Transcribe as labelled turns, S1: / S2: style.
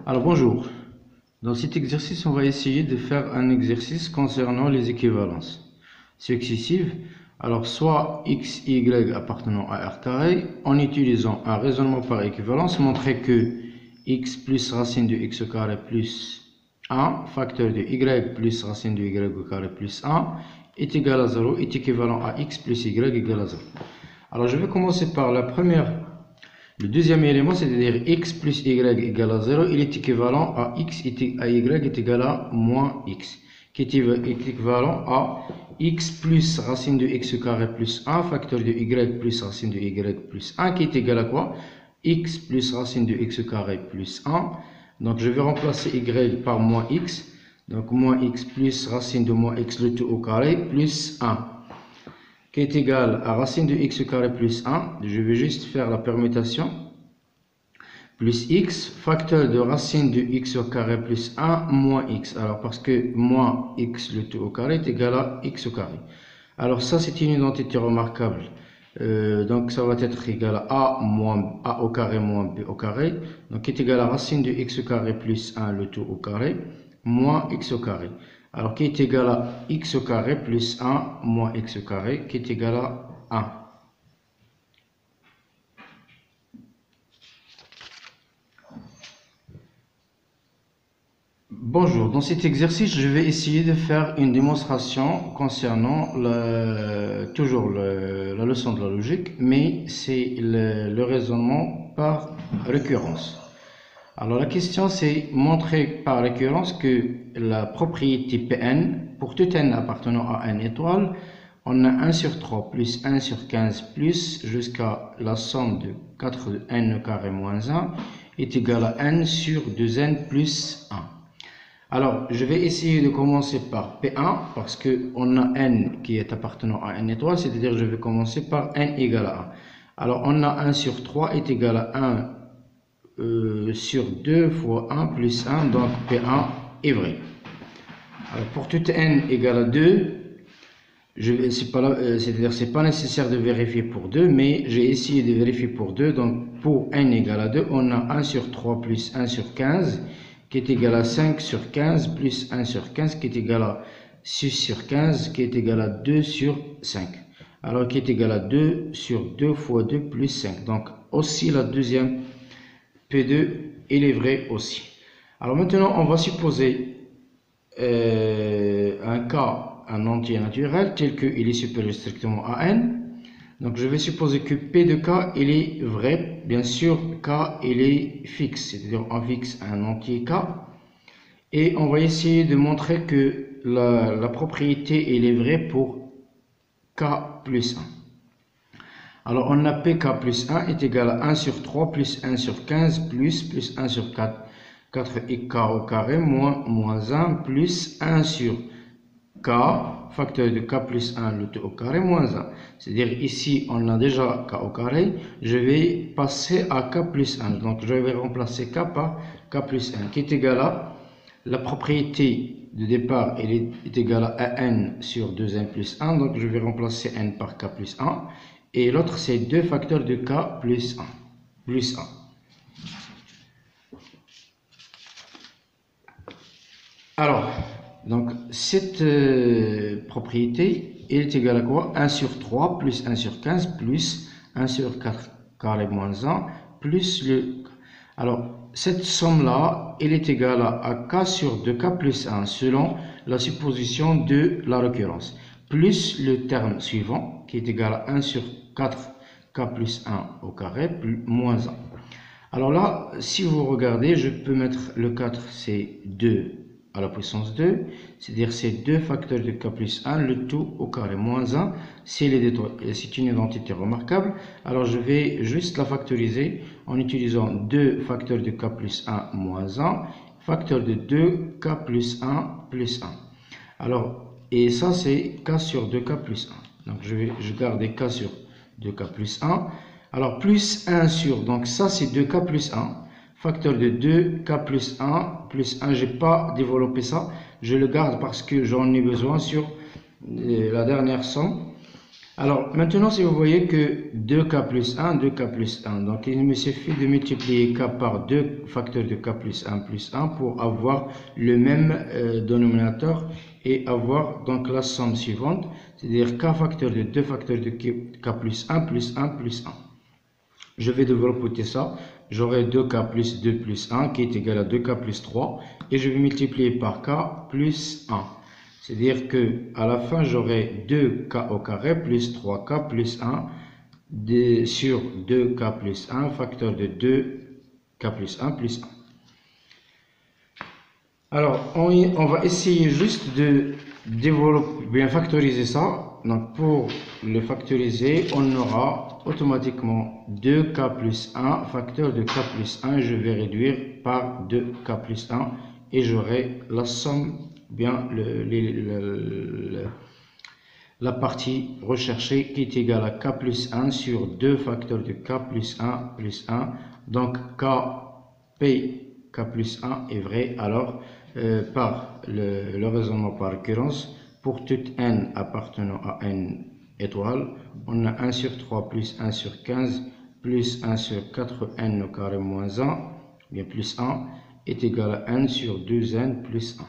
S1: Alors bonjour, dans cet exercice on va essayer de faire un exercice concernant les équivalences successives. Alors soit x, y appartenant à r carré, en utilisant un raisonnement par équivalence, montrer que x plus racine de x au carré plus 1, facteur de y plus racine de y au carré plus 1 est égal à 0, est équivalent à x plus y égal à 0. Alors je vais commencer par le deuxième élément, c'est-à-dire x plus y égale à 0, il est équivalent à x à y est égal à moins x, qui est équivalent à x plus racine de x au carré plus 1, facteur de y plus racine de y plus 1, qui est égal à quoi? X plus racine de x au carré plus 1. Donc je vais remplacer y par moins x, donc moins x plus racine de moins x le tout au carré plus 1. Qui est égal à racine de x au carré plus 1, je vais juste faire la permutation, plus x, facteur de racine de x au carré plus 1, moins x. Alors parce que moins x le tout au carré est égal à x au carré. Alors ça c'est une identité remarquable. Donc ça va être égal à moins a au carré moins b au carré. Donc qui est égal à racine de x au carré plus 1 le tout au carré, moins x au carré. Alors qui est égal à x au carré plus 1 moins x au carré, qui est égal à 1. Bonjour, dans cet exercice, je vais essayer de faire une démonstration concernant toujours la leçon de la logique, mais c'est le raisonnement par récurrence. Alors la question c'est montrer par récurrence que la propriété Pn, pour tout n appartenant à n étoile, on a 1 sur 3 plus 1 sur 15 plus jusqu'à la somme de 4n au carré moins 1 est égal à n sur 2n plus 1. Alors je vais essayer de commencer par P1 parce qu'on a n qui est appartenant à n étoile, c'est-à-dire je vais commencer par n égale à 1. Alors on a 1 sur 3 est égal à 1 sur 2 fois 1 plus 1, donc P1 est vrai. Alors pour tout n égale à 2, c'est-à-dire c'est pas nécessaire de vérifier pour 2, mais j'ai essayé de vérifier pour 2. Donc pour n égale à 2, on a 1 sur 3 plus 1 sur 15 qui est égal à 5 sur 15 plus 1 sur 15 qui est égal à 6 sur 15 qui est égal à 2 sur 5. Alors qui est égal à 2 sur 2 fois 2 plus 5. Donc aussi la deuxième P2, il est vrai aussi. Alors maintenant, on va supposer un cas, un entier naturel, tel qu'il est supérieur strictement à n. Donc je vais supposer que P de K, il est vrai. Bien sûr, K, il est fixe, c'est-à-dire on fixe un entier K. Et on va essayer de montrer que la propriété, elle est vraie pour K plus 1. Alors on a Pk plus 1 est égal à 1 sur 3 plus 1 sur 15 plus 1 sur 4. 4k au carré moins 1 plus 1 sur k, facteur de k plus 1 le tout au carré moins 1. C'est-à-dire ici on a déjà k au carré, je vais passer à k plus 1. Donc je vais remplacer k par k plus 1 qui est égal à la propriété de départ elle est égale à n sur 2n plus 1. Donc je vais remplacer n par k plus 1. Et l'autre, c'est 2 facteurs de k plus 1. Plus 1. Alors, donc, cette propriété, elle est égale à quoi? 1 sur 3 plus 1 sur 15 plus 1 sur 4 carré moins 1 plus le... Alors, cette somme-là, elle est égale à k sur 2k plus 1 selon la supposition de la récurrence. Plus le terme suivant, qui est égal à 1 sur 4k plus 1 au carré, plus moins 1. Alors là, si vous regardez, je peux mettre le 4, c'est 2 à la puissance 2, c'est-à-dire c'est 2 facteurs de k plus 1, le tout au carré moins 1, c'est une identité remarquable. Alors je vais juste la factoriser en utilisant 2 facteurs de k plus 1 moins 1, facteur de 2k plus 1 plus 1. Alors, et ça c'est k sur 2k plus 1. Donc je garde k sur 2k plus 1. Alors plus 1 sur, donc ça c'est 2k plus 1. Facteur de 2k plus 1 plus 1, je n'ai pas développé ça. Je le garde parce que j'en ai besoin sur la dernière somme. Alors maintenant, si vous voyez que 2k plus 1, 2k plus 1, donc il me suffit de multiplier k par 2 facteurs de k plus 1 pour avoir le même dénominateur et avoir donc la somme suivante, c'est-à-dire k facteur de 2 facteurs de k plus 1 plus 1 plus 1. Je vais développer ça, j'aurai 2k plus 2 plus 1 qui est égal à 2k plus 3 et je vais multiplier par k plus 1. C'est-à-dire que à la fin, j'aurai 2k au carré plus 3k plus 1 sur 2k plus 1, facteur de 2k plus 1 plus 1. Alors, on va essayer juste de développer, bien factoriser ça. Donc, pour le factoriser, on aura automatiquement 2k plus 1, facteur de k plus 1, je vais réduire par 2k plus 1 et j'aurai la somme, bien la partie recherchée qui est égale à k plus 1 sur 2 facteurs de k plus 1 plus 1. Donc, k plus 1 est vrai. Alors, par le raisonnement par récurrence, pour toute n appartenant à n étoiles, on a 1 sur 3 plus 1 sur 15 plus 1 sur 4n au carré moins 1, bien plus 1, est égal à n sur 2n plus 1.